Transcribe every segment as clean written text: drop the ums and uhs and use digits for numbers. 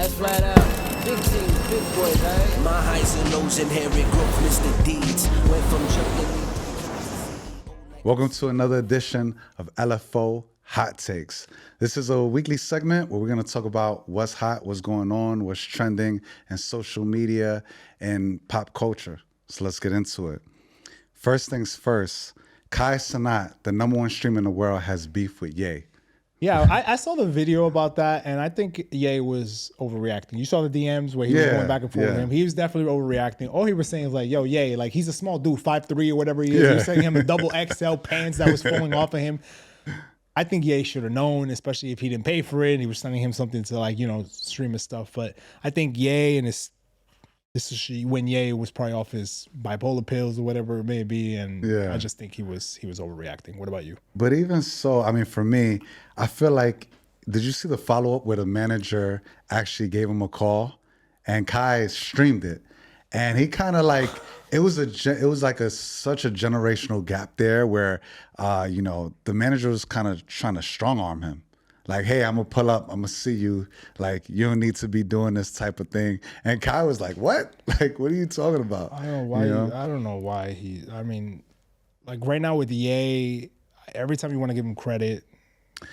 That's flat out. Big teams, big boys, right? My highs and lows inherit growth, Mr. Deeds. Went from jumping. Welcome to another edition of LFO Hot Takes. This is a weekly segment where we're going to talk about what's hot, what's going on, what's trending in social media and pop culture. So let's get into it. First things first, Kai Cenat, the #1 streamer in the world, has beef with Ye. Yeah, I saw the video about that, and I think Ye was overreacting. You saw the DMs where he was going back and forth with him. He was definitely overreacting. All he was saying is like, yo, Ye, like he's a small dude, 5'3" or whatever he is. He was saying him a double XL pants that was falling off of him. I think Ye should have known, especially if he didn't pay for it. He was sending him something to like, stream his stuff. But I think Ye and this is when Ye was probably off his bipolar pills or whatever it may be, and I just think he was overreacting. What about you? But even so, I mean, for me, I feel like, did you see the follow-up where the manager actually gave him a call and Kai streamed it? And he kind of like, it was like such a generational gap there where, the manager was kind of trying to strong arm him. Like, hey, I'm going to pull up. I'm going to see you. Like, you don't need to be doing this type of thing. And Kai was like, what? Like, what are you talking about? I don't know why. I don't know why he. I mean, like right now with Ye, every time you want to give him credit,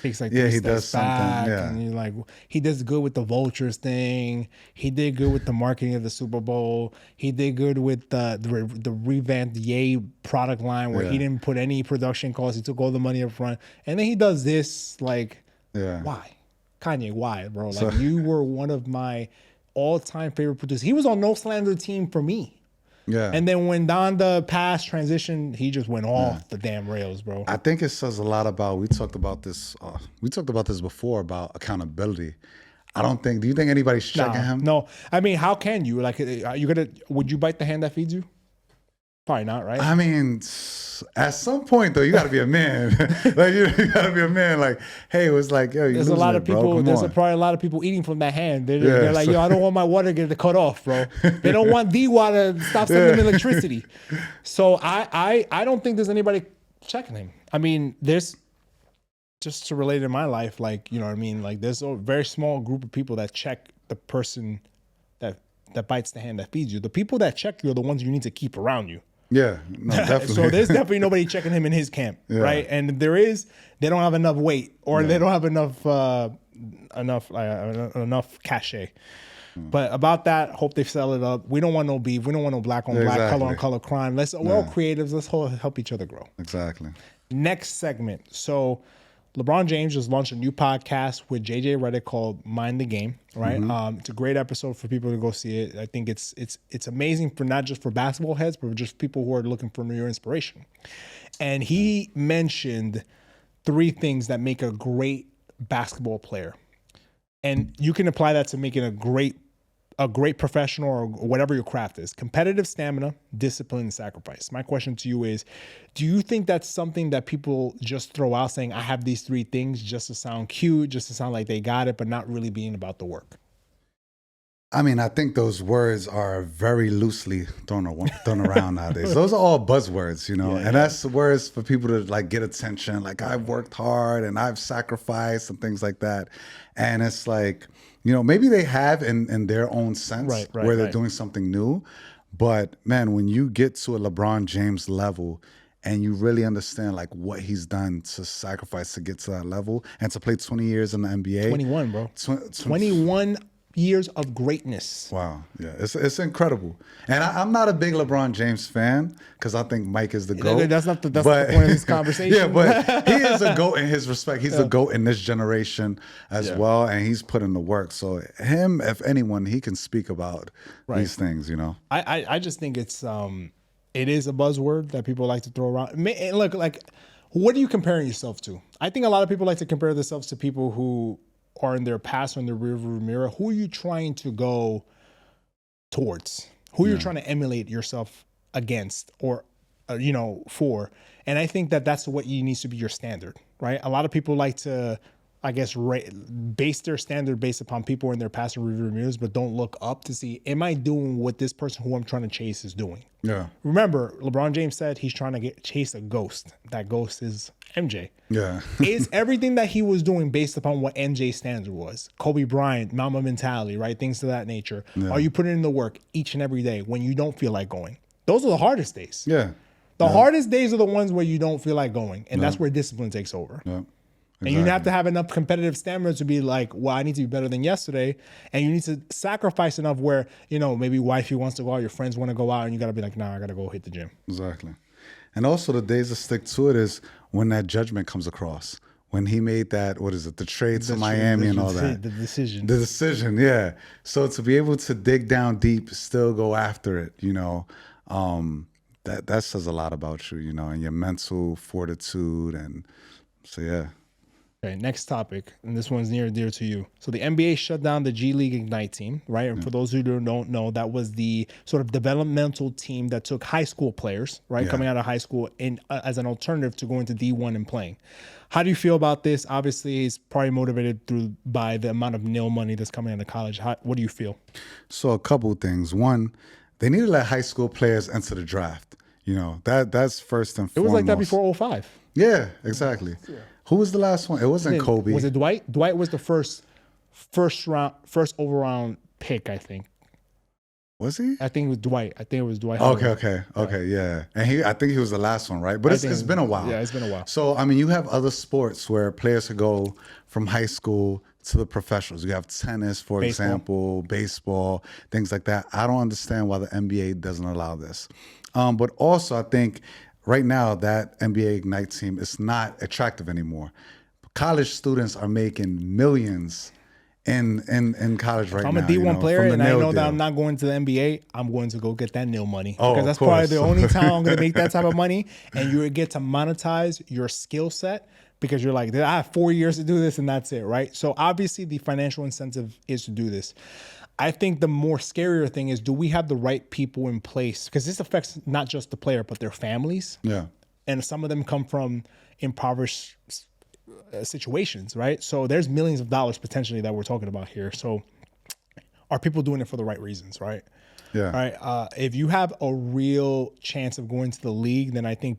takes like he does something. Yeah, and you're like, he does good with the vultures thing. He did good with the marketing of the Super Bowl. He did good with the revamped Ye product line where he didn't put any production costs. He took all the money up front, and then he does this like. Yeah. Why? Kanye, why, bro? Like, you were one of my all-time favorite producers. He was on No Slander team for me. Yeah. And then when Donda passed transition, he just went off the damn rails, bro. I think it says a lot about, we talked about this before about accountability. Do you think anybody's checking him? No. I mean, how can you? Like, would you bite the hand that feeds you? Probably not, right? I mean, at some point though, you got to be a man. Like you got to be a man. Like, hey, it was like, yo, there's a lot of people. There's probably a lot of people eating from that hand. They're like, yo, I don't want my water to get cut off, bro. They don't want the water to stop sending them electricity. So I don't think there's anybody checking him. I mean, there's just to relate in my life, like, you know what I mean? Like, there's a very small group of people that check the person that bites the hand that feeds you. The people that check you are the ones you need to keep around you. Yeah, no, definitely. So there's definitely nobody checking him in his camp, right? And they don't have enough weight, or they don't have enough cachet. But about that, hope they sell it up. We don't want no beef. We don't want no black on black, color on color crime. We're all creatives. Let's help each other grow. Exactly. Next segment. So LeBron James just launched a new podcast with JJ Redick called Mind the Game, right? It's a great episode for people to go see it. I think it's amazing for not just for basketball heads, but just people who are looking for new inspiration. And he mentioned 3 things that make a great basketball player. And you can apply that to making a great professional or whatever your craft is. Competitive stamina, discipline, and sacrifice. My question to you is, do you think that's something that people just throw out saying, I have these 3 things just to sound cute, just to sound like they got it, but not really being about the work? I mean, I think those words are very loosely thrown around nowadays. Those are all buzzwords, and that's words for people to like get attention. Like, I've worked hard and I've sacrificed and things like that. And it's like, maybe they have in their own sense where they're doing something new. But man, when you get to a LeBron James level and you really understand like what he's done to sacrifice to get to that level and to play 20 years in the NBA. 21, bro. 21 years of greatness. Wow. Yeah, it's incredible. And I'm not a big LeBron James fan because I think Mike is the GOAT. That's not the point of this conversation. Yeah, but he is a GOAT in his respect. He's the GOAT in this generation as well, and he's put in the work. So him, if anyone, he can speak about these things, I just think it is a buzzword that people like to throw around. Look, like, what are you comparing yourself to? I think a lot of people like to compare themselves to people who are in their past or in their rearview mirror. Who are you trying to go towards? Who are you trying to emulate yourself against or, for? And I think that that's what needs to be your standard, right? A lot of people like to I guess, base their standard based upon people in their past and review mirrors, but don't look up to see, am I doing what this person who I'm trying to chase is doing? Yeah. Remember, LeBron James said he's trying to chase a ghost. That ghost is MJ. Yeah. Is everything that he was doing based upon what MJ's standard was? Kobe Bryant, Mamba mentality, right? Things of that nature. Yeah. Are you putting in the work each and every day when you don't feel like going? Those are the hardest days. Yeah. The hardest days are the ones where you don't feel like going. And that's where discipline takes over. Yeah. And you have to have enough competitive stamina to be like, well, I need to be better than yesterday. And you need to sacrifice enough where, you know, maybe wifey wants to go out, your friends want to go out, and you got to be like, nah, I got to go hit the gym. Exactly. And also the days that stick to it is when that judgment comes across. When he made that, what is it, the trade to Miami and all that. The decision. The decision, yeah. So to be able to dig down deep, still go after it, you know, that says a lot about you, you know, and your mental fortitude. And so, yeah. Okay, next topic, and this one's near and dear to you. So the NBA shut down the G League Ignite team, right? And for those who don't know, that was the sort of developmental team that took high school players, right, coming out of high school, in as an alternative to going to D1 and playing. How do you feel about this? Obviously, it's probably motivated by the amount of NIL money that's coming out of college. What do you feel? So a couple of things. One, they need to let high school players enter the draft. You know, that's first and foremost. It was like that before 05. Yeah, exactly. Yeah. Who was the last one? It wasn't Kobe. Was it Dwight? Dwight was the first overall pick, I think. Was he? I think it was Dwight. Okay, yeah. And I think he was the last one, right? But it's been a while. Yeah, it's been a while. So, I mean, you have other sports where players could go from high school to the professionals. You have tennis, for example, baseball, things like that. I don't understand why the NBA doesn't allow this. But also, I think right now that NBA Ignite team is not attractive anymore. College students are making millions in college right now. I'm a D1 player and I know that I'm not going to the NBA, I'm going to go get that NIL money. Because that's probably the only time I'm going to make that type of money. And you get to monetize your skill set because you're like, I have 4 years to do this and that's it, right? So obviously the financial incentive is to do this. I think the more scarier thing is, do we have the right people in place? Because this affects not just the player, but their families. Yeah. And some of them come from impoverished situations, right? So there's millions of dollars potentially that we're talking about here. So are people doing it for the right reasons, right? Yeah. All right. If you have a real chance of going to the league, then I think,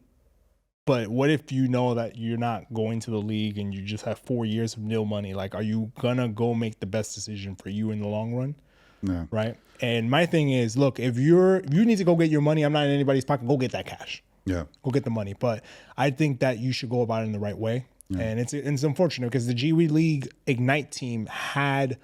but what if you know that you're not going to the league and you just have 4 years of NIL money? Like, are you gonna go make the best decision for you in the long run? Yeah. Right. And my thing is, look, if you need to go get your money, I'm not in anybody's pocket, go get that cash. Yeah. Go get the money. But I think that you should go about it in the right way. Yeah. And it's unfortunate because the G League Ignite team had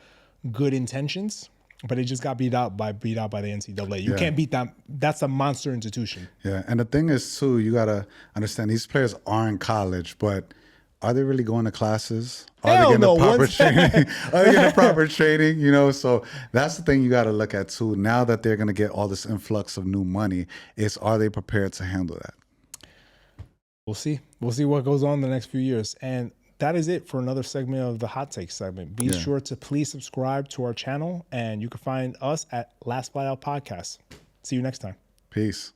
good intentions, but it just got beat out by the NCAA. You can't beat that. That's a monster institution. Yeah. And the thing is, too, you got to understand these players are in college, but are they really going to classes? Are they getting the proper training? Are they getting the proper training? You know, so that's the thing you got to look at, too. Now that they're going to get all this influx of new money, are they prepared to handle that? We'll see. We'll see what goes on in the next few years. And that is it for another segment of the Hot Take segment. Be sure to please subscribe to our channel, and you can find us at Last Flight Out Podcast. See you next time. Peace.